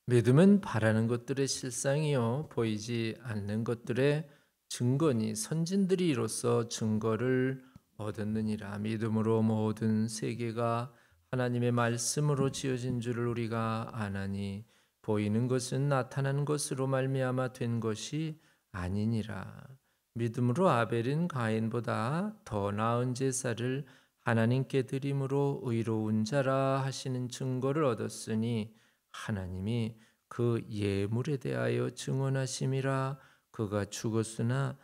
믿음은 바라는 것들의 실상이요 보이지 않는 것들의 증거니 선진들이 이로써 증거를 얻었느니라. 믿음으로 모든 세계가 하나님의 말씀으로 지어진 줄을 우리가 아나니 보이는 것은 나타난 것으로 말미암아 된 것이 아니니라. 믿음으로 아벨은 가인보다 더 나은 제사를 하나님께 드림으로 의로운 자라 하시는 증거를 얻었으니 하나님이 그 예물에 대하여 증언하심이라. 그가 죽었으나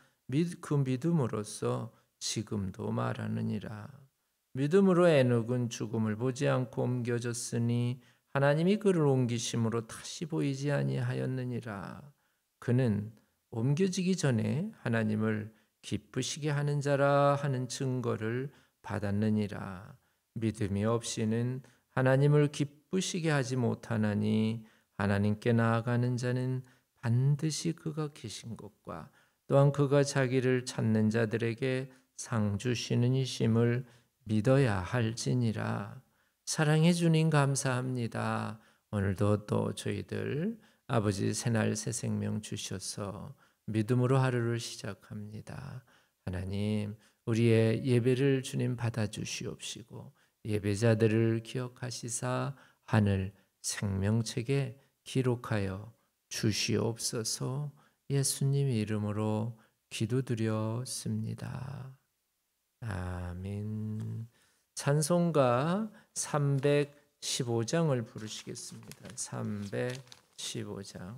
그 믿음으로써 지금도 말하느니라. 믿음으로 에녹은 죽음을 보지 않고 옮겨졌으니 하나님이 그를 옮기심으로 다시 보이지 아니하였느니라. 그는 옮겨지기 전에 하나님을 기쁘시게 하는 자라 하는 증거를 받았느니라. 믿음이 없이는 하나님을 기쁘시게 하지 못하나니 하나님께 나아가는 자는 반드시 그가 계신 것과 또한 그가 자기를 찾는 자들에게 상 주시는 이심을 믿어야 할지니라. 사랑해 주님 감사합니다. 오늘도 또 저희들 아버지 새날 새 생명 주셔서 믿음으로 하루를 시작합니다. 하나님 우리의 예배를 주님 받아 주시옵시고 예배자들을 기억하시사 하늘 생명책에 기록하여 주시옵소서. 예수님 이름으로 기도드렸습니다. 아멘. 찬송가 315장을 부르시겠습니다. 315장.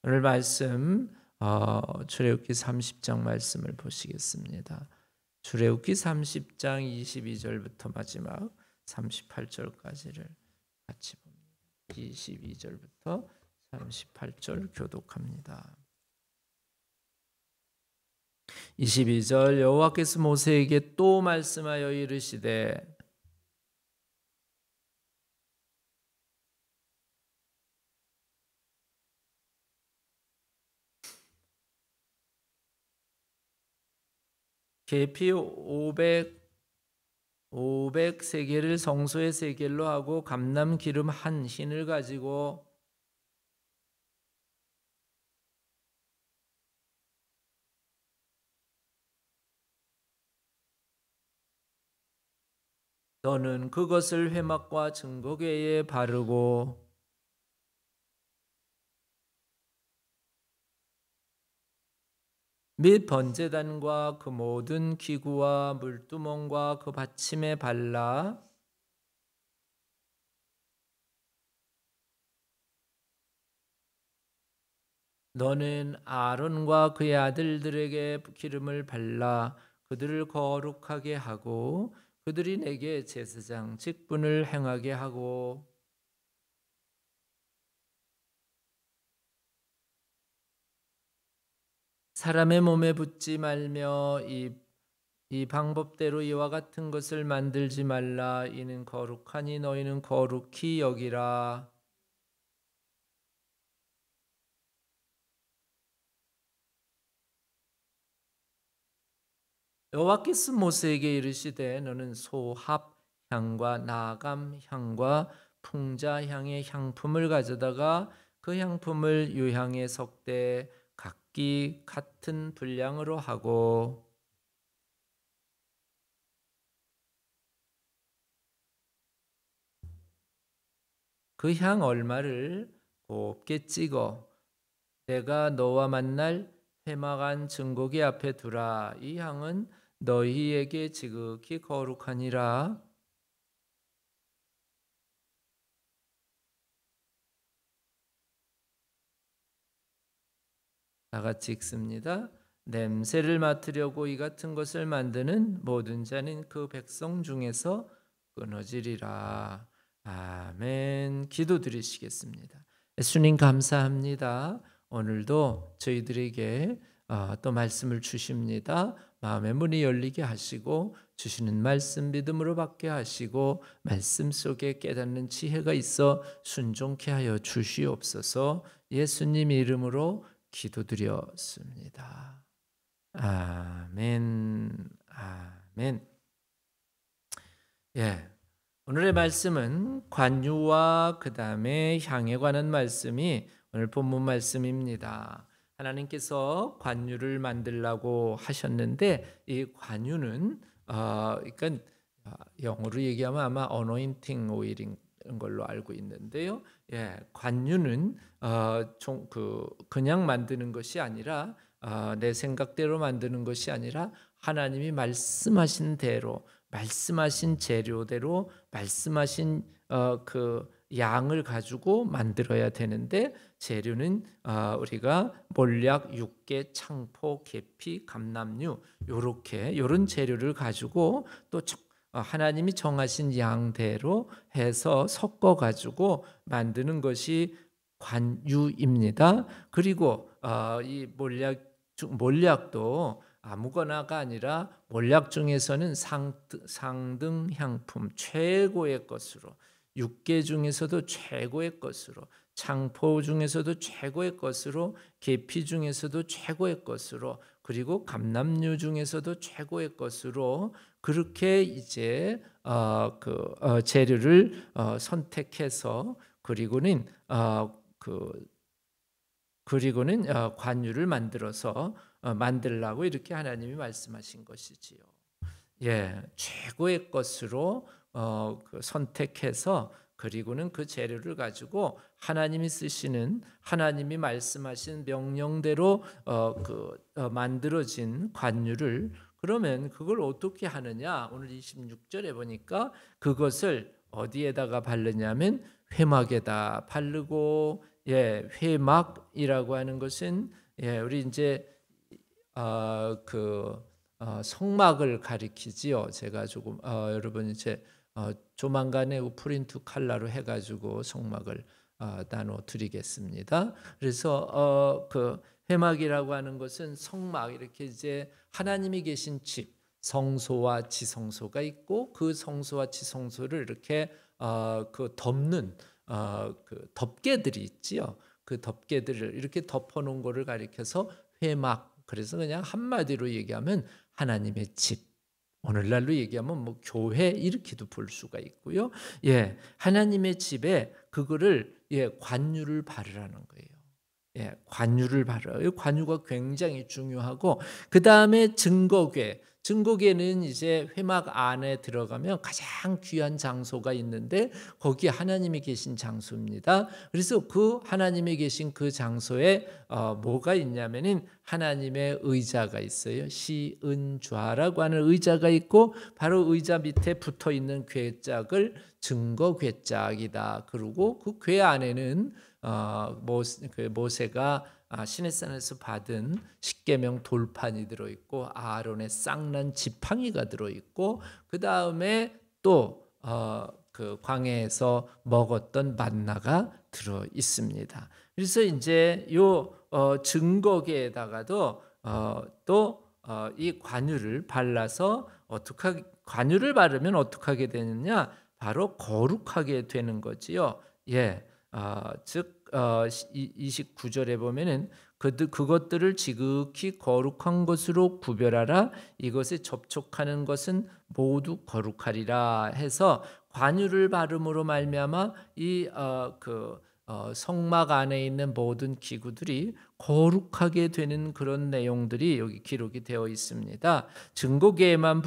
오늘 말씀 출애굽기 30장 말씀을 보시겠습니다. 출애굽기 30장 22절부터 마지막 38절까지를 같이 봅니다. 22절부터 38절 교독합니다. 22절 여호와께서 모세에게 또 말씀하여 이르시되 계피 500세겔을 성소의 세겔로 하고 감람 기름 한 흰을 가지고 너는 그것을 회막과 증거궤에 바르고 및 번제단과 그 모든 기구와 물두멍과 그 받침에 발라 너는 아론과 그의 아들들에게 기름을 발라 그들을 거룩하게 하고 그들이 내게 제사장 직분을 행하게 하고 사람의 몸에 붓지 말며 이 방법대로 이와 같은 것을 만들지 말라. 이는 거룩하니 너희는 거룩히 여기라. 여호와께서 모세에게 이르시되 너는 소합 향과 나감 향과 풍자 향의 향품을 가져다가 그 향품을 유향에 섞되 각기 같은 분량으로 하고 그 향 얼마를 곱게 찍어 내가 너와 만날 회막안 증거궤 앞에 두라. 이 향은 너희에게 지극히 거룩하니라. 다 같이 읽습니다. 냄새를 맡으려고 이 같은 것을 만드는 모든 자는 그 백성 중에서 끊어지리라. 아멘. 기도드리시겠습니다. 예수님 감사합니다. 오늘도 저희들에게 또 말씀을 주십니다. 마음의 문이 열리게 하시고 주시는 말씀 믿음으로 받게 하시고 말씀 속에 깨닫는 지혜가 있어 순종케 하여 주시옵소서. 예수님 이름으로 기도드렸습니다. 아멘. 아멘. 예. 오늘의 말씀은 관유와 그다음에 향에 관한 말씀이 오늘 본문 말씀입니다. 하나님께서 관유를 만들라고 하셨는데 이 관유는 그러니까 영어로 얘기하면 아마 어노인팅 오일인 걸로 알고 있는데요. 예, 관유는 그냥 만드는 것이 아니라 내 생각대로 만드는 것이 아니라 하나님이 말씀하신 대로 말씀하신 재료대로 말씀하신 그 양을 가지고 만들어야 되는데 재료는 우리가 몰약, 육개, 창포, 계피, 감람류 요런 재료를 가지고 또 하나님이 정하신 양대로 해서 섞어 가지고 만드는 것이 관유입니다. 그리고 이 몰약도 아무거나가 아니라 몰약 중에서는 상등 향품 최고의 것으로, 육개 중에서도 최고의 것으로, 창포 중에서도 최고의 것으로, 계피 중에서도 최고의 것으로, 그리고 감람류 중에서도 최고의 것으로 그렇게 이제 재료를 선택해서 그리고는 관유를 만들어서 만들라고 이렇게 하나님이 말씀하신 것이지요. 예, 최고의 것으로 선택해서 그리고는 그 재료를 가지고 하나님이 쓰시는 하나님이 말씀하신 명령대로 만들어진 관유를 그러면 그걸 어떻게 하느냐? 오늘 26절에 보니까 그것을 어디에다가 바르냐면 회막에다 바르고 예, 회막이라고 하는 것은 예, 우리 이제 성막을 가리키지요. 제가 조금 여러분 이제 조만간에 프린트 칼라로 해가지고 성막을 나눠 드리겠습니다. 그래서 그 회막이라고 하는 것은 성막, 이렇게 이제 하나님이 계신 집, 성소와 지성소가 있고, 그 성소와 지성소를 이렇게 그 덮는 그 덮개들이 있지요. 그 덮개들을 이렇게 덮어놓은 거를 가리켜서 회막. 그래서 그냥 한마디로 얘기하면 하나님의 집. 오늘날로 얘기하면 뭐 교회 이렇게도 볼 수가 있고요. 예, 하나님의 집에 그거를 관유를 바르라는 거예요. 예, 관유를 바르. 이 관유가 굉장히 중요하고, 그 다음에 증거궤. 증거궤는 이제 회막 안에 들어가면 가장 귀한 장소가 있는데, 거기 하나님이 계신 장소입니다. 그래서 그 하나님이 계신 그 장소에 뭐가 있냐면은 하나님의 의자가 있어요. 시은좌라고 하는 의자가 있고, 바로 의자 밑에 붙어 있는 궤짝을 증거궤짝이다. 그리고 그 궤 안에는 모세가 시내산에서 받은 십계명 돌판이 들어있고, 아론의 쌍난 지팡이가 들어있고, 그 다음에 또 그 광야에서 먹었던 만나가 들어 있습니다. 그래서 이제 요 증거계에다가도 또 이 관유를 발라서 관유를 바르면 어떻게 하게 되느냐? 바로 거룩하게 되는 거지요. 예. 즉 29절에 보면은 그것들을 지극히 거룩한 것으로 구별하라. 이것에 접촉하는 것은 모두 거룩하리라 해서, 관유를 바름으로 말미암아 이 성막 안에 있는 모든 기구들이 거룩하게 되는 그런 내용들이 여기 기록이 되어 있습니다. 증거궤에만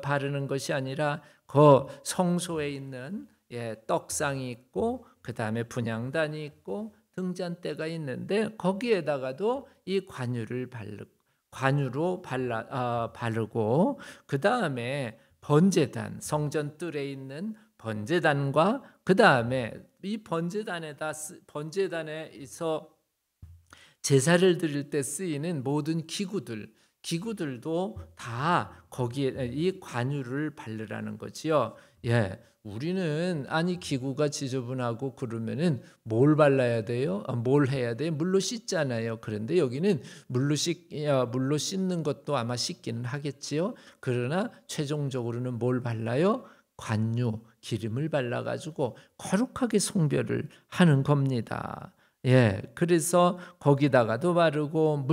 바르는 것이 아니라 그 성소에 있는 떡상이 있고, 그 다음에 분향단이 있고, 등잔대가 있는데, 거기에다가도 이 관유로 바르고, 그 다음에 번제단, 성전 뜰에 있는 번제단과, 그 다음에 이 번제단에서 제사를 드릴 때 쓰이는 모든 기구들도 다 거기에 이 관유를 바르라는 거지요. 예, 우리는 아니 기구가 지저분하고 그러면은 뭘 발라야 돼요? 뭘 해야 돼요? 물로 씻잖아요. 그런데 여기는 물로 씻는 것도 아마 씻기는 하겠지요. 그러나 최종적으로는 뭘 발라요? 관유, 기름을 발라가지고 거룩하게 성별을 하는 겁니다. 예, 그래서 거기다가도 바르고,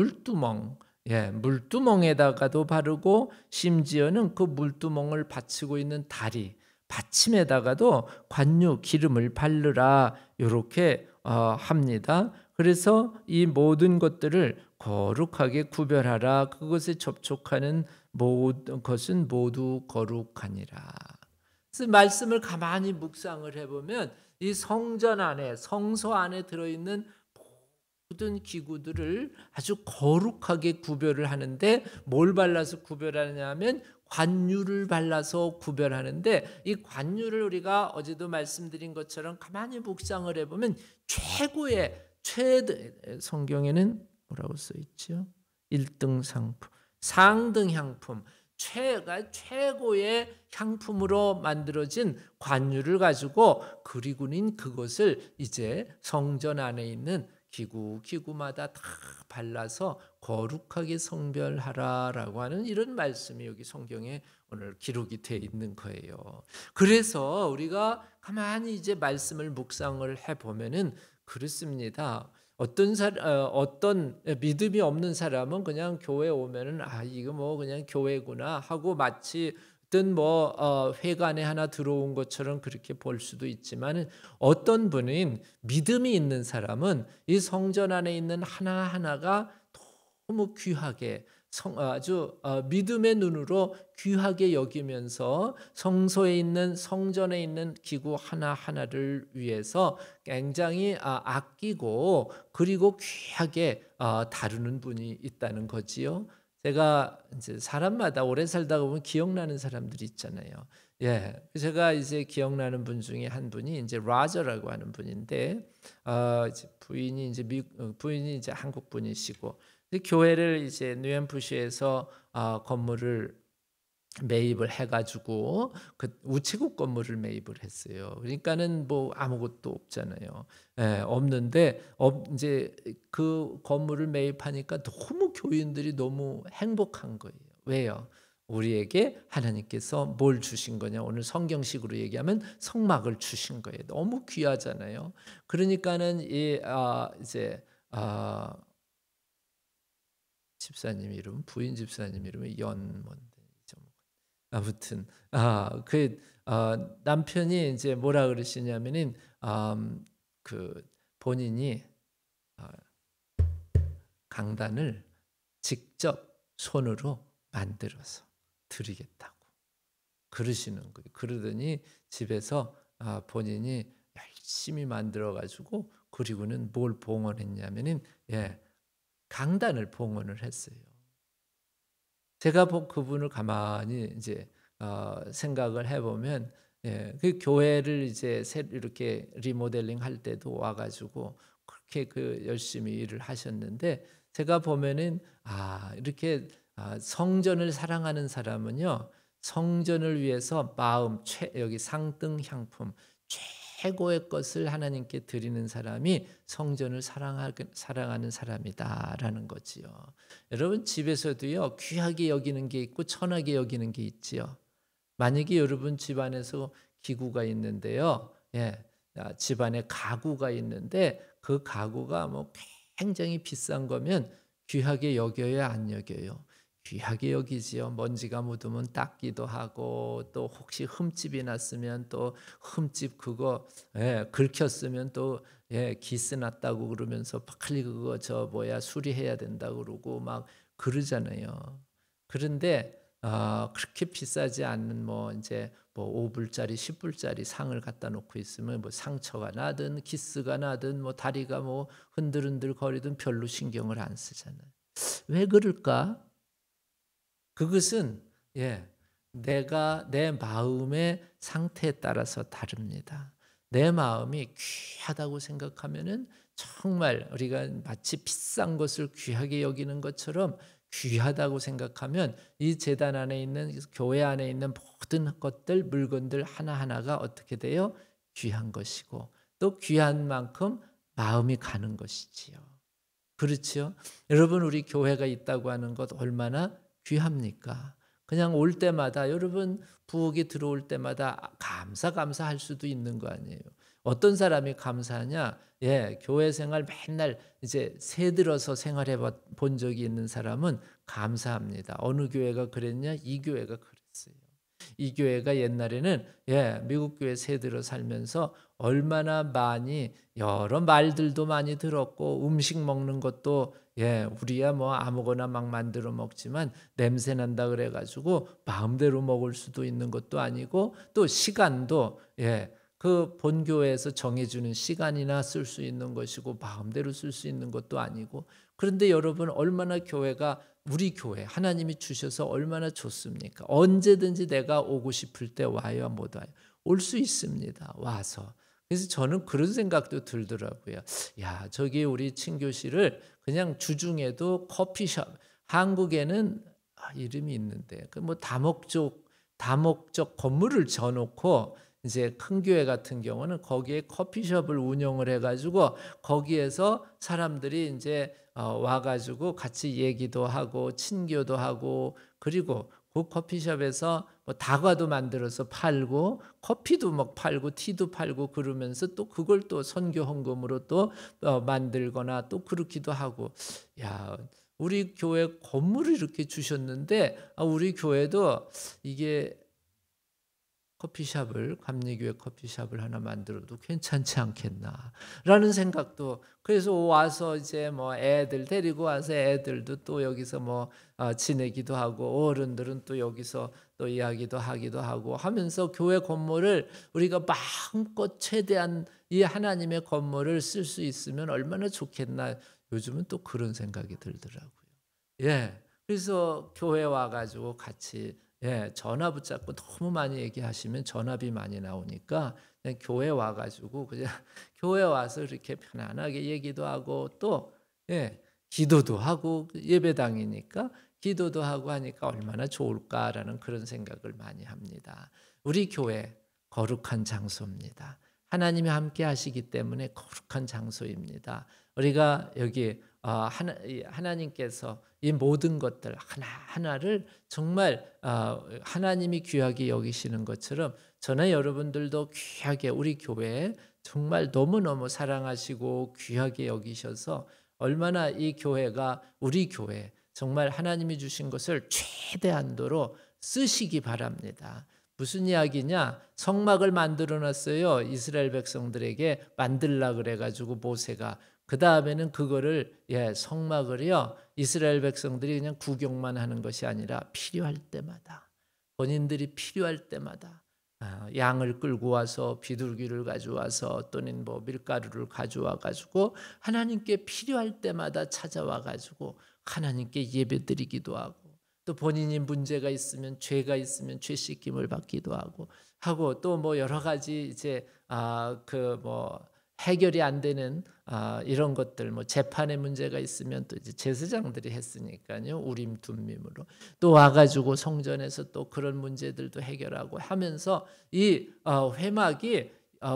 물두멍에다가도 바르고, 심지어는 그 물두멍을 받치고 있는 다리, 받침에다가도 관유 기름을 바르라, 이렇게 합니다. 그래서 이 모든 것들을 거룩하게 구별하라. 그것에 접촉하는 모든 것은 모두 거룩하니라. 그래서 말씀을 가만히 묵상을 해보면 이 성전 안에, 성소 안에 들어있는 모든 기구들을 아주 거룩하게 구별을 하는데, 뭘 발라서 구별하냐면 관유를 발라서 구별하는데, 이 관유를 우리가 어제도 말씀드린 것처럼 가만히 묵상을 해보면 성경에는 뭐라고 써 있죠? 1등 상품, 상등 향품, 최고의 향품으로 만들어진 관유를 가지고, 그리고는 그것을 이제 성전 안에 있는 기구마다 다 발라서 거룩하게 성별하라라고 하는 이런 말씀이 여기 성경에 오늘 기록이 되어 있는 거예요. 그래서 우리가 가만히 이제 말씀을 묵상을 해보면은 그렇습니다. 어떤 믿음이 없는 사람은 그냥 교회 오면은 이거 뭐 그냥 교회구나 하고, 마치 어떤 회관에 하나 들어온 것처럼 그렇게 볼 수도 있지만, 어떤 분은 믿음이 있는 사람은 이 성전 안에 있는 하나하나가 너무 귀하게, 아주 믿음의 눈으로 귀하게 여기면서 성전에 있는 기구 하나하나를 위해서 굉장히 아끼고, 그리고 귀하게 다루는 분이 있다는 거지요. 제가 이제 사람마다 오래 살다 보면 기억나는 사람들이 있잖아요. 예, 제가 이제 기억나는 분 중에 한 분이 이제 라저라고 하는 분인데, 이제 부인이 이제 한국 분이시고, 교회를 이제 뉴햄프시에서 건물을 매입을 해가지고 그 우체국 건물을 매입을 했어요. 그러니까는 뭐 아무것도 없잖아요. 예, 없는데 이제 그 건물을 매입하니까 너무 교인들이 너무 행복한 거예요. 왜요? 우리에게 하나님께서 뭘 주신 거냐? 오늘 성경식으로 얘기하면 성막을 주신 거예요. 너무 귀하잖아요. 그러니까는 이제 집사님 이름, 부인 집사님 이름이 뭔데 아무튼 남편이 이제 뭐라 그러시냐면은 그 본인이 아, 강단을 직접 손으로 만들어서 드리겠다고 그러시는 거예요. 그러더니 집에서 본인이 열심히 만들어 가지고 그리고는 뭘 봉헌했냐면은 강단을 봉헌을 했어요. 제가 그분을 가만히 이제 생각을 해보면 그 교회를 이제 이렇게 리모델링 할 때도 와가지고 그렇게 그 열심히 일을 하셨는데 제가 보면은 이렇게 성전을 사랑하는 사람은요 성전을 위해서 여기 상등 향품 최고의 것을 하나님께 드리는 사람이 성전을 사랑하는 사람이다라는 거지요. 여러분 집에서도요 귀하게 여기는 게 있고 천하게 여기는 게 있지요. 만약에 여러분 집안에서 기구가 있는데요, 집안에 가구가 있는데 그 가구가 뭐 굉장히 비싼 거면 귀하게 여겨야 안 여겨요. 귀하게 여기지요. 먼지가 묻으면 닦기도 하고 또 혹시 흠집이 났으면 또 흠집 그거 긁혔으면 또 기스 났다고 그러면서 빨리 그거 수리해야 된다고 그러고 막 그러잖아요. 그런데 그렇게 비싸지 않는 뭐 이제 뭐 5불짜리 10불짜리 상을 갖다 놓고 있으면 뭐 상처가 나든 기스가 나든 뭐 다리가 뭐 흔들흔들 거리든 별로 신경을 안 쓰잖아요. 왜 그럴까? 그것은 내가 내 마음의 상태에 따라서 다릅니다. 내 마음이 귀하다고 생각하면은 정말 우리가 마치 비싼 것을 귀하게 여기는 것처럼 귀하다고 생각하면 이 제단 안에 있는 교회 안에 있는 모든 것들 물건들 하나하나가 어떻게 돼요? 귀한 것이고 또 귀한 만큼 마음이 가는 것이지요. 그렇죠? 여러분 우리 교회가 있다고 하는 것 얼마나 귀합니까? 그냥 올 때마다 여러분 부엌에 들어올 때마다 감사할 수도 있는 거 아니에요. 어떤 사람이 감사하냐? 교회 생활 맨날 이제 새들어서 생활해 본 적이 있는 사람은 감사합니다. 어느 교회가 그랬냐? 이 교회가 그랬어요. 이 교회가 옛날에는 미국 교회 새들어 살면서 얼마나 많이 여러 말들도 많이 들었고 음식 먹는 것도 우리야 뭐 아무거나 막 만들어 먹지만 냄새 난다 그래 가지고 마음대로 먹을 수도 있는 것도 아니고 또 시간도 그 본교회에서 정해주는 시간이나 쓸 수 있는 것이고 마음대로 쓸 수 있는 것도 아니고 그런데 여러분 얼마나 교회가 우리 교회 하나님이 주셔서 얼마나 좋습니까? 언제든지 내가 오고 싶을 때 와요 못 와요? 올 수 있습니다. 와서. 그래서 저는 그런 생각도 들더라고요. 야 저기 우리 친교실을 그냥 주중에도 커피숍 한국에는 이름이 있는데 그 뭐 다목적 건물을 져놓고 이제 큰 교회 같은 경우는 거기에 커피숍을 운영을 해가지고 거기에서 사람들이 이제 와가지고 같이 얘기도 하고 친교도 하고 그리고 그 커피숍에서 뭐 다과도 만들어서 팔고 커피도 막 팔고 티도 팔고 그러면서 또 그걸 또 선교 헌금으로 또 만들거나 또 그렇기도 하고 야 우리 교회 건물을 이렇게 주셨는데 우리 교회도 이게 커피숍을 감리교회 커피숍을 하나 만들어도 괜찮지 않겠나라는 생각도 그래서 와서 이제 뭐 애들 데리고 와서 애들도 또 여기서 뭐 지내기도 하고 어른들은 또 여기서 또 이야기도 하기도 하고 하면서 교회 건물을 우리가 마음껏 최대한 이 하나님의 건물을 쓸 수 있으면 얼마나 좋겠나 요즘은 또 그런 생각이 들더라고요. 그래서 교회 와가지고 같이 전화 붙잡고 너무 많이 얘기하시면 전화비 많이 나오니까 그냥 교회 와가지고 그냥 교회 와서 이렇게 편안하게 얘기도 하고 또 기도도 하고 예배당이니까 기도도 하고 하니까 얼마나 좋을까라는 그런 생각을 많이 합니다. 우리 교회 거룩한 장소입니다. 하나님이 함께 하시기 때문에 거룩한 장소입니다. 우리가 여기 하나님께서 이 모든 것들 하나하나를 정말 하나님이 귀하게 여기시는 것처럼 저나 여러분들도 귀하게 우리 교회에 정말 너무너무 사랑하시고 귀하게 여기셔서 얼마나 이 교회가 우리 교회 정말 하나님이 주신 것을 최대한도로 쓰시기 바랍니다. 무슨 이야기냐? 성막을 만들어 놨어요. 이스라엘 백성들에게 만들라 그래가지고 모세가 그 다음에는 그거를 성막을요 이스라엘 백성들이 그냥 구경만 하는 것이 아니라 필요할 때마다 본인들이 필요할 때마다 양을 끌고 와서 비둘기를 가져와서 또는 뭐 밀가루를 가져와 가지고 하나님께 필요할 때마다 찾아와 가지고 하나님께 예배드리기도 하고 또 본인이 문제가 있으면 죄가 있으면 죄 씻김을 받기도 하고 또 뭐 여러 가지 이제 그 뭐 해결이 안 되는 이런 것들 뭐 재판의 문제가 있으면 또 이제 제사장들이 했으니까요. 우림 둠밈으로 또 와가지고 성전에서 또 그런 문제들도 해결하고 하면서 이 회막이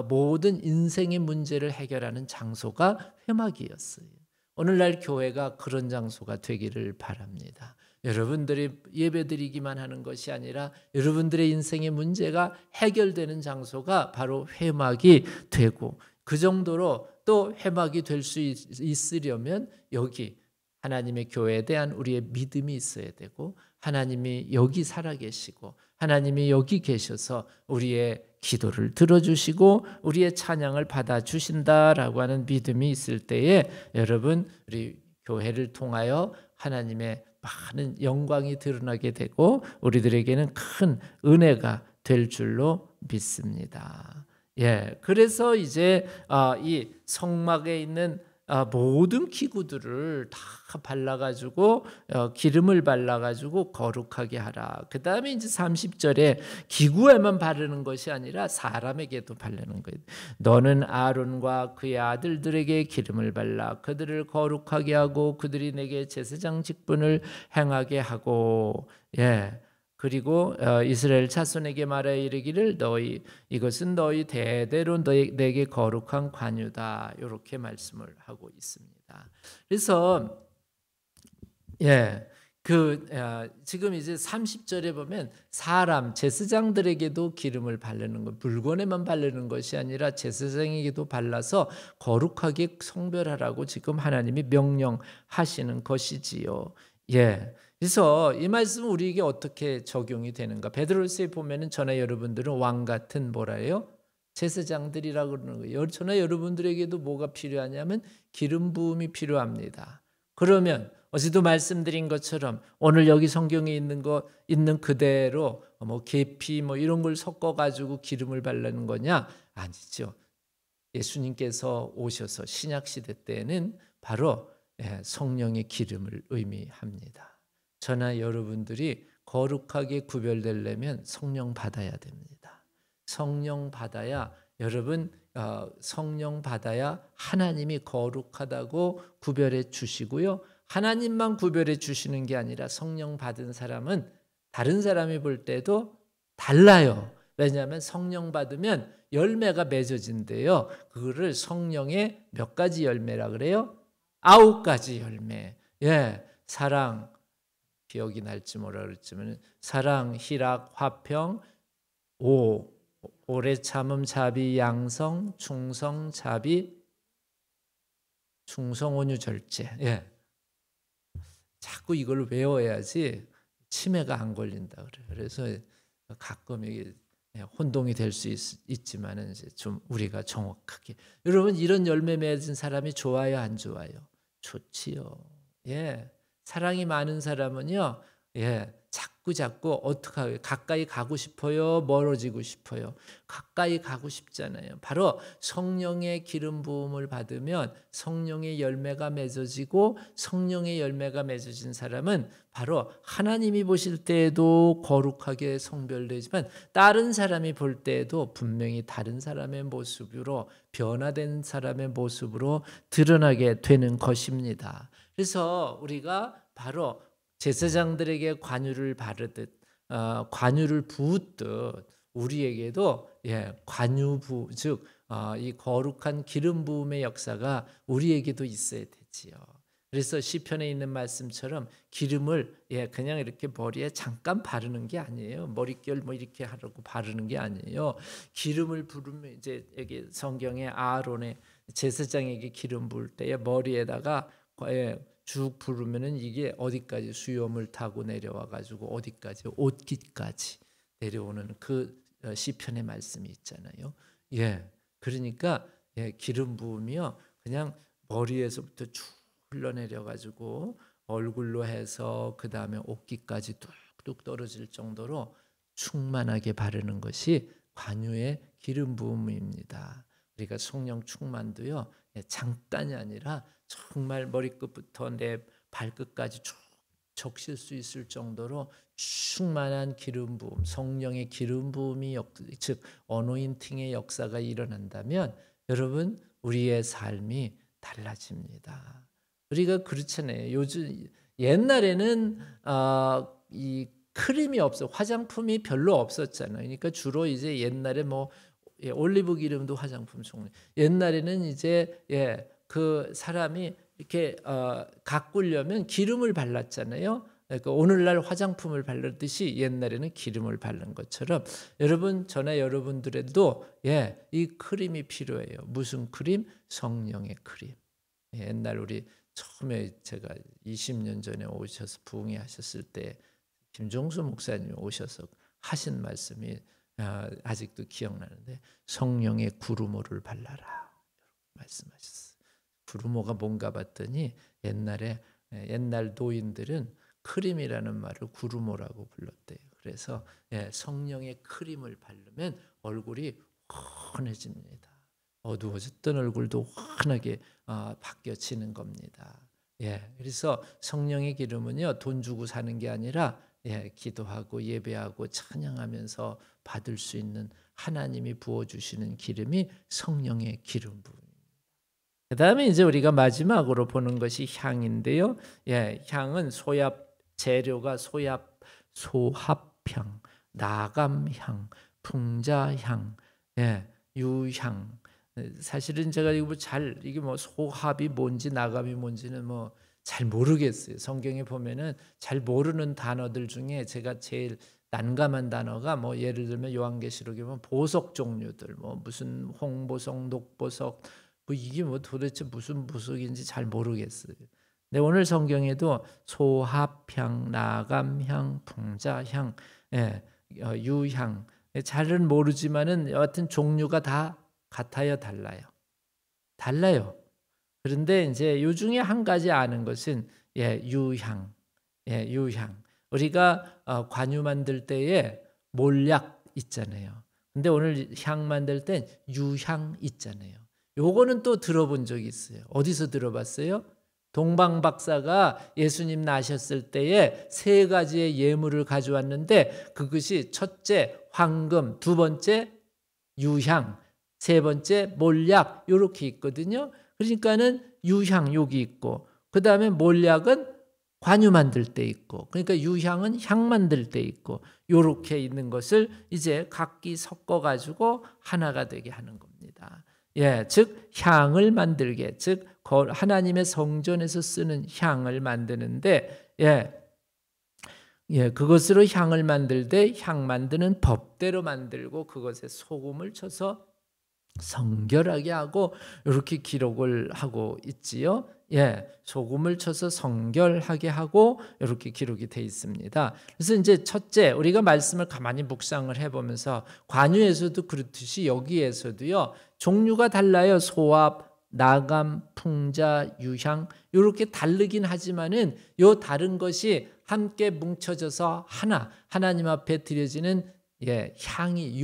모든 인생의 문제를 해결하는 장소가 회막이었어요. 오늘날 교회가 그런 장소가 되기를 바랍니다. 여러분들이 예배드리기만 하는 것이 아니라 여러분들의 인생의 문제가 해결되는 장소가 바로 회막이 되고 그 정도로 또 회막이 될 수 있으려면 여기 하나님의 교회에 대한 우리의 믿음이 있어야 되고 하나님이 여기 살아계시고 하나님이 여기 계셔서 우리의 기도를 들어주시고 우리의 찬양을 받아주신다라고 하는 믿음이 있을 때에 여러분 우리 교회를 통하여 하나님의 많은 영광이 드러나게 되고 우리들에게는 큰 은혜가 될 줄로 믿습니다. 그래서 이제 이 성막에 있는 모든 기구들을 다 발라가지고 기름을 발라가지고 거룩하게 하라. 그 다음에 이제 30절에 기구에만 바르는 것이 아니라 사람에게도 바르는 거예요. 너는 아론과 그의 아들들에게 기름을 발라 그들을 거룩하게 하고 그들이 내게 제사장 직분을 행하게 하고 그리고 이스라엘 자손에게 말하여 이르기를 너희 이것은 너희 대대로 내게 거룩한 관유다 이렇게 말씀을 하고 있습니다. 그래서 지금 이제 30절에 보면 사람 제사장들에게도 기름을 바르는 것 물건에만 바르는 것이 아니라 제사장에게도 발라서 거룩하게 성별하라고 지금 하나님이 명령하시는 것이지요. 그래서 이 말씀은 우리에게 어떻게 적용이 되는가? 베드로서에 보면은 저나 여러분들은 왕 같은 뭐라요? 제사장들이라고 그러는 거예요. 저나 여러분들에게도 뭐가 필요하냐면 기름 부음이 필요합니다. 그러면 어제도 말씀드린 것처럼 오늘 여기 성경에 있는 그대로 뭐 계피 뭐 이런 걸 섞어 가지고 기름을 바르는 거냐? 아니죠. 예수님께서 오셔서 신약 시대 때는 바로 성령의 기름을 의미합니다. 저나 여러분들이 거룩하게 구별되려면 성령 받아야 됩니다. 성령 받아야 여러분 성령 받아야 하나님이 거룩하다고 구별해 주시고요. 하나님만 구별해 주시는 게 아니라 성령 받은 사람은 다른 사람이 볼 때도 달라요. 왜냐하면 성령 받으면 열매가 맺어진대요. 그거를 성령의 몇 가지 열매라 그래요? 9가지 열매. 사랑, 기억이 날지 뭐라 그랬지만 사랑, 희락, 화평, 오래 참음, 자비, 양성, 충성, 자비, 충성, 온유, 절제. 자꾸 이걸 외워야지 치매가 안 걸린다 그래요. 그래서 가끔 이게 혼동이 될 수 있지만은 이제 좀 우리가 정확하게 여러분 이런 열매 맺은 사람이 좋아요, 안 좋아요? 좋지요. 사랑이 많은 사람은요, 자꾸 어떻게 가까이 가고 싶어요, 멀어지고 싶어요. 가까이 가고 싶잖아요. 바로 성령의 기름 부음을 받으면 성령의 열매가 맺어지고 성령의 열매가 맺어진 사람은 바로 하나님이 보실 때에도 거룩하게 성별되지만 다른 사람이 볼 때에도 분명히 다른 사람의 모습으로 변화된 사람의 모습으로 드러나게 되는 것입니다. 그래서 우리가 바로 제사장들에게 관유를 바르듯 관유를 부었듯 우리에게도 관유부 즉 이 거룩한 기름 부음의 역사가 우리에게도 있어야 되지요. 그래서 시편에 있는 말씀처럼 기름을 그냥 이렇게 머리에 잠깐 바르는 게 아니에요. 머릿결 뭐 이렇게 하라고 바르는 게 아니에요. 기름을 부르면 이제 여기 성경에 아론의 제사장에게 기름 부을 때에 머리에다가 쭉 부르면은 이게 어디까지 수염을 타고 내려와 가지고 어디까지 옷깃까지 내려오는 그 시편의 말씀이 있잖아요. 그러니까 기름 부음이요 그냥 머리에서부터 쭉 흘러내려 가지고 얼굴로 해서 그 다음에 옷깃까지 뚝뚝 떨어질 정도로 충만하게 바르는 것이 관유의 기름 부음입니다. 우리가 성령 충만도요 잠깐이 아니라 정말 머리끝부터 내 발끝까지 쭉 적실 수 있을 정도로 충만한 기름 부음, 성령의 기름 부음이 즉 어노인팅의 역사가 일어난다면 여러분 우리의 삶이 달라집니다. 우리가 그렇잖아요. 요즘 옛날에는 이 크림이 화장품이 별로 없었잖아요. 그러니까 주로 이제 옛날에 뭐 올리브 기름도 화장품 종류. 옛날에는 이제 그 사람이 이렇게 가꾸려면 기름을 발랐잖아요. 그러니까 오늘날 화장품을 바르듯이 옛날에는 기름을 바른 것처럼 여러분 저나 여러분들에도 이 크림이 필요해요. 무슨 크림? 성령의 크림. 옛날 우리 처음에 제가 20년 전에 오셔서 부흥회 하셨을 때 김종수 목사님이 오셔서 하신 말씀이 아직도 기억나는데 성령의 구루모를 발라라 말씀하셨어요. 구루모가 뭔가 봤더니 옛날 노인들은 크림이라는 말을 구루모라고 불렀대요. 그래서 성령의 크림을 바르면 얼굴이 환해집니다. 어두워졌던 얼굴도 환하게 바뀌어지는 겁니다. 그래서 성령의 기름은요 돈 주고 사는 게 아니라 기도하고 예배하고 찬양하면서 받을 수 있는 하나님이 부어주시는 기름이 성령의 기름 부음입니다. 그 다음에 이제 우리가 마지막으로 보는 것이 향인데요. 향은 재료가 소합향, 나감향, 풍자향, 유향. 사실은 제가 이게 뭐 소합이 뭔지 나감이 뭔지는 뭐 잘 모르겠어요. 성경에 보면은 잘 모르는 단어들 중에 제가 제일 난감한 단어가 뭐 예를 들면 요한계시록에 보면 보석 종류들 뭐 무슨 홍보석, 녹보석 뭐 이게 뭐 도대체 무슨 보석인지 잘 모르겠어요. 근데 오늘 성경에도 소합향, 나감향, 풍자향, 유향 잘은 모르지만은 여하튼 종류가 다 같아요, 달라요. 그런데 이제 요 중에 한 가지 아는 것은 유향. 우리가 관유 만들 때에 몰약 있잖아요. 근데 오늘 향 만들 땐 유향 있잖아요. 요거는 또 들어본 적이 있어요. 어디서 들어봤어요? 동방 박사가 예수님 나셨을 때에 3가지의 예물을 가져왔는데 그것이 첫째 황금, 두 번째 유향, 세 번째 몰약 이렇게 있거든요. 그러니까는 유향 여기 있고 그 다음에 몰약은 관유 만들 때 있고 그러니까 유향은 향 만들 때 있고 이렇게 있는 것을 이제 각기 섞어 가지고 하나가 되게 하는 겁니다. 즉 향을 만들게 즉 하나님의 성전에서 쓰는 향을 만드는데 그것으로 향을 만들 때 향 만드는 법대로 만들고 그것에 소금을 쳐서 성결하게 하고 이렇게 기록을 하고 있지요. 소금을 쳐서 성결하게 하고 이렇게 기록이 돼 있습니다. 그래서 이제 첫째 우리가 말씀을 가만히 묵상을 해보면서 관유에서도 그렇듯이 여기에서도요 종류가 달라요. 소합, 나감, 풍자, 유향 이렇게 다르긴 하지만은 요 다른 것이 함께 뭉쳐져서 하나님 앞에 드려지는 향이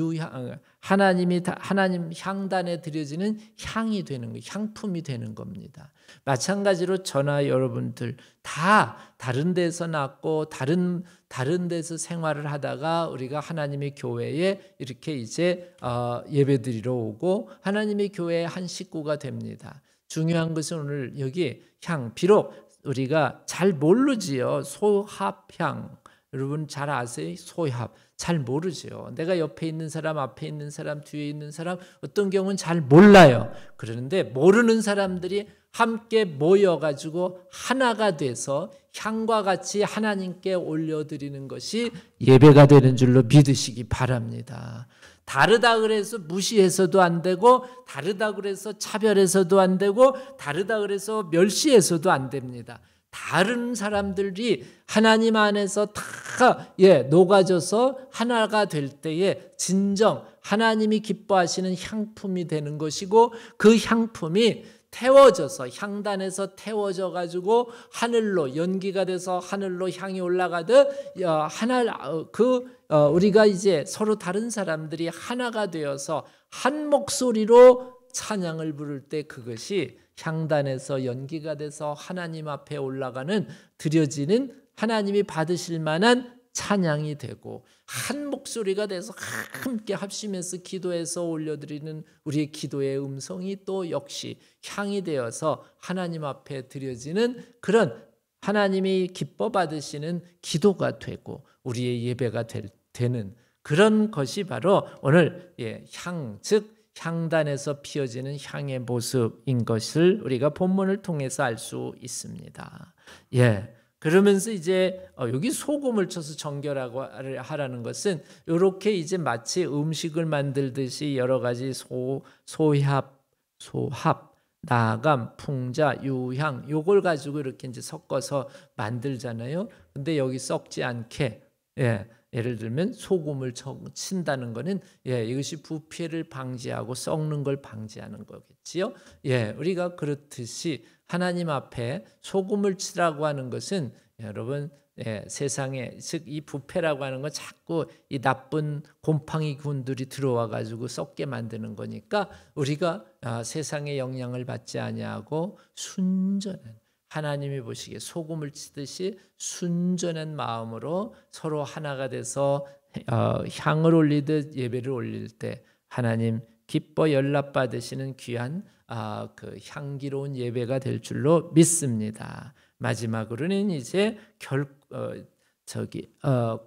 하나님 향단에 드려지는 향이 되는 거, 향품이 되는 겁니다. 마찬가지로 저나 여러분들 다 다른 데서 낳고 다른 데서 생활을 하다가 우리가 하나님의 교회에 이렇게 이제 예배드리러 오고 하나님의 교회의 한 식구가 됩니다. 중요한 것은 오늘 여기 비록 우리가 잘 모르지요. 소합향. 여러분 잘 아세요? 소합. 잘 모르죠. 내가 옆에 있는 사람, 앞에 있는 사람, 뒤에 있는 사람 어떤 경우는 잘 몰라요. 그런데 모르는 사람들이 함께 모여가지고 하나가 돼서 향과 같이 하나님께 올려드리는 것이 예배가 되는 줄로 믿으시기 바랍니다. 다르다 그래서 무시해서도 안 되고, 다르다 그래서 차별해서도 안 되고, 다르다 그래서 멸시해서도 안 됩니다. 다른 사람들이 하나님 안에서 다 녹아져서 하나가 될 때에 진정 하나님이 기뻐하시는 향품이 되는 것이고, 그 향품이 태워져서 향단에서 태워져 가지고 하늘로 연기가 돼서 하늘로 향이 올라가듯 우리가 이제 서로 다른 사람들이 하나가 되어서 한 목소리로 찬양을 부를 때 그것이 향단에서 연기가 돼서 하나님 앞에 올라가는 드려지는 하나님이 받으실 만한 찬양이 되고, 한 목소리가 돼서 함께 합심해서 기도해서 올려드리는 우리의 기도의 음성이 또 역시 향이 되어서 하나님 앞에 드려지는 그런 하나님이 기뻐 받으시는 기도가 되고 우리의 예배가 되는 그런 것이 바로 오늘 즉 향단에서 피어지는 향의 모습인 것을 우리가 본문을 통해서 알 수 있습니다. 그러면서 이제 여기 소금을 쳐서 정결하고 하라는 것은 이렇게 이제 마치 음식을 만들듯이 여러 가지 소합, 나감, 풍자, 유향 요걸 가지고 이렇게 이제 섞어서 만들잖아요. 근데 여기 썩지 않게 예를 들면 소금을 친다는 것은 이것이 부패를 방지하고 썩는 걸 방지하는 거겠지요. 우리가 그렇듯이 하나님 앞에 소금을 치라고 하는 것은 여러분 세상에 즉 이 부패라고 하는 건 자꾸 이 나쁜 곰팡이 군들이 들어와 가지고 썩게 만드는 거니까 우리가 세상의 영향을 받지 아니하고 순전한 하나님이 보시기에 소금을 치듯이 순전한 마음으로 서로 하나가 돼서 향을 올리듯 예배를 올릴 때 하나님 기뻐 연락받으시는 귀한 그 향기로운 예배가 될 줄로 믿습니다. 마지막으로는 이제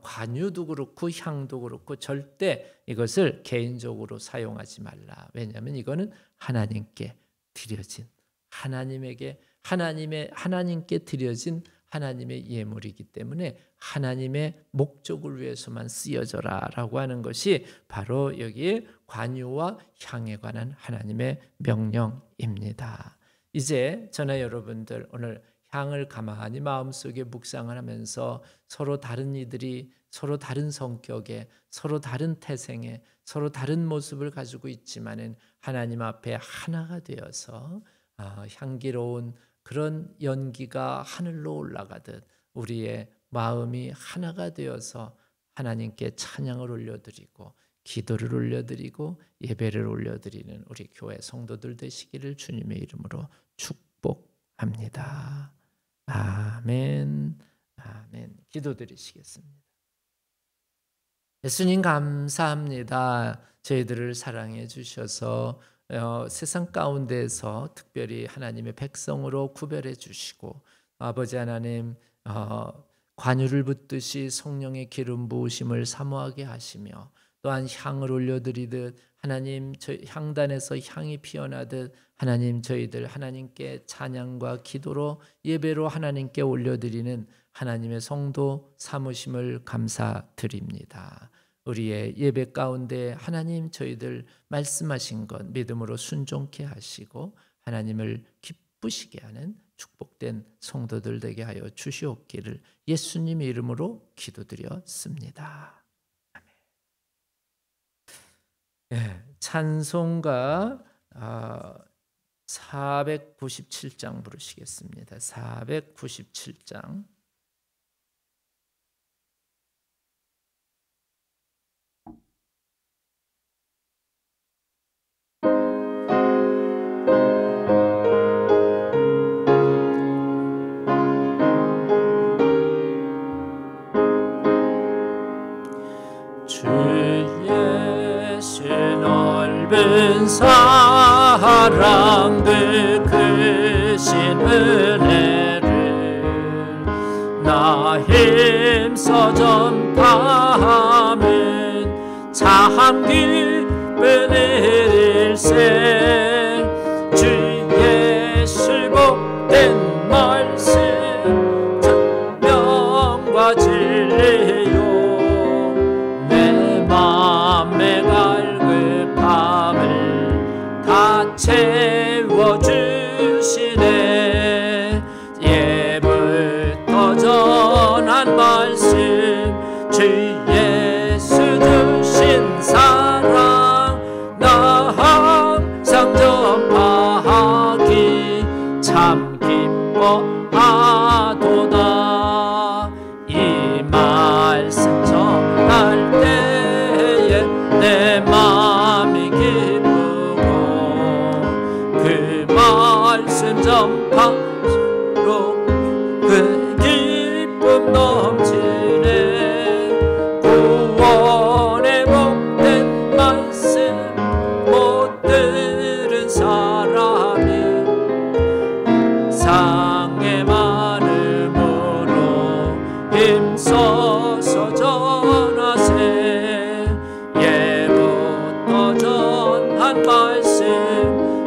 관유도 그렇고 향도 그렇고 절대 이것을 개인적으로 사용하지 말라. 왜냐하면 이거는 하나님께 드려진 하나님께 드려진 하나님의 예물이기 때문에 하나님의 목적을 위해서만 쓰여져라라고 하는 것이 바로 여기에 관유와 향에 관한 하나님의 명령입니다. 이제 저나 여러분들 오늘 향을 가만히 마음속에 묵상을 하면서 서로 다른 이들이 서로 다른 성격에 서로 다른 태생에 서로 다른 모습을 가지고 있지만은 하나님 앞에 하나가 되어서 향기로운 그런 연기가 하늘로 올라가듯 우리의 마음이 하나가 되어서 하나님께 찬양을 올려드리고 기도를 올려드리고 예배를 올려드리는 우리 교회 성도들 되시기를 주님의 이름으로 축복합니다. 아멘. 아멘. 기도드리시겠습니다. 예수님 감사합니다. 저희들을 사랑해 주셔서 세상 가운데에서 특별히 하나님의 백성으로 구별해 주시고 아버지 하나님 관유를 붓듯이 성령의 기름 부으심을 사모하게 하시며 또한 향을 올려드리듯 하나님 향단에서 향이 피어나듯 하나님 저희들 하나님께 찬양과 기도로 예배로 하나님께 올려드리는 하나님의 성도 삼으심을 감사드립니다. 우리의 예배 가운데 하나님 저희들 말씀하신 것 믿음으로 순종케 하시고 하나님을 기쁘시게 하는 축복된 성도들 되게 하여 주시옵기를 예수님의 이름으로 기도드렸습니다. 아멘. 찬송가 497장 부르시겠습니다. 497장. 넓은 사랑 그 크신 은혜를 나 힘써 전파하면 참 기쁜 일일세. 주의 실복된 말씀 전명과 진리요 내 맘에 갈급함을 다 채워주시네. 예부터 전한 말씀 주 예수 주신 사랑 나 항상 전파하기 참 기뻐하도다. 이 말씀 전할 때에 내 마음이 기쁘고 그 말씀 전파로 그 기쁨 넘치네. 구원의 복된 말씀 못 들은 사람이 상의 많음으로 힘써서 전하세. 예부터 전한 말씀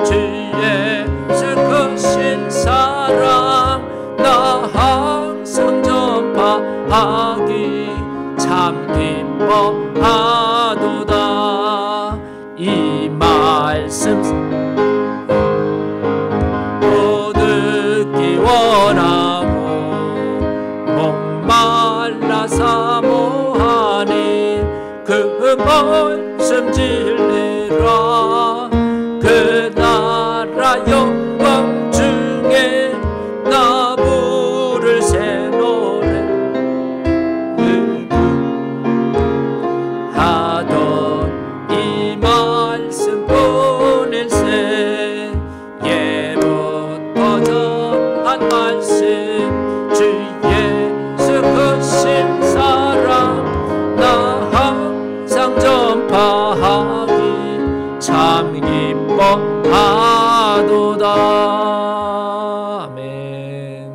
주 예수 크신 사랑 나 항상 전파하기 참 기뻐하도다. 이 말씀 또 듣기 원하고 목말라 사모하니 그 말씀 진리라. 그 나라 영광 중에 나 부를 새 노래 하던 이 말씀 뿐일세. 예부터 전한 말씀 주 예수 크신 사랑 나 항상 전파하기 참 기뻐하도다. 아멘.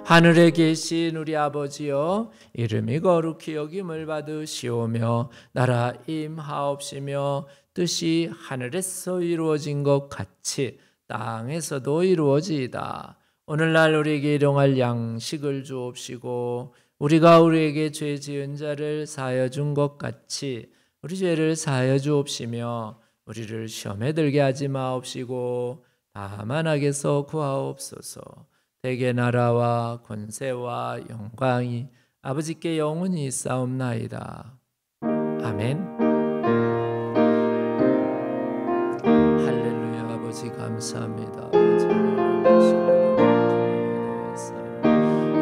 하늘에 계신 우리 아버지여 이름이 거룩히 여김을 받으시오며 나라 임하옵시며 뜻이 하늘에서 이루어진 것 같이 땅에서도 이루어지이다. 오늘날 우리에게 일용할 양식을 주옵시고 우리가 우리에게 죄 지은 자를 사하여 준 것 같이 우리 죄를 사하여 주옵시며 우리를 시험에 들게 하지 마옵시고 다만 악에서 구하옵소서. 대개 나라와 권세와 영광이 아버지께 영원히 있사옵나이다. 아멘. 할렐루야. 아버지 감사합니다.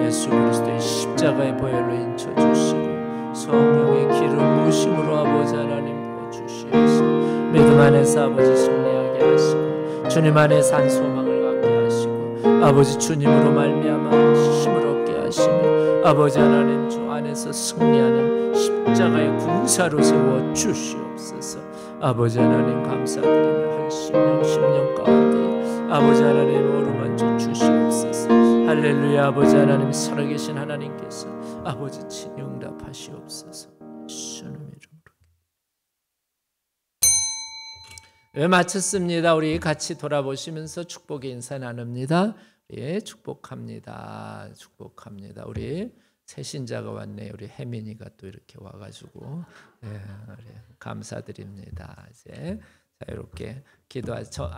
예수 그리스도의 십자가의 보혈로 인쳐주시고 성령의 기름 부으심으로 아버지 하나님 부어주시옵소서. 믿음 안에서 아버지 승리하게 하시고 주님 안에 산 소망을 갖게 하시고 아버지 주님으로 말미암아 힘을 얻게 하시며 아버지 하나님 주 안에서 승리하는 십자가의 군사로 세워 주시옵소서. 아버지 하나님 감사드리며 한 10년 가운데 아버지 하나님 어루만져 주시옵소서. 할렐루야. 아버지 하나님 살아계신 하나님께서 아버지 친히 응답하시옵소서. 예수님 이름으로. 마쳤습니다. 우리 같이 돌아보시면서 축복의 인사 나눕니다. 예, 축복합니다. 축복합니다. 우리 새신자가 왔네요. 우리 혜민이가 또 이렇게 와가지고 예, 감사드립니다. 이제 자유롭게 기도하죠.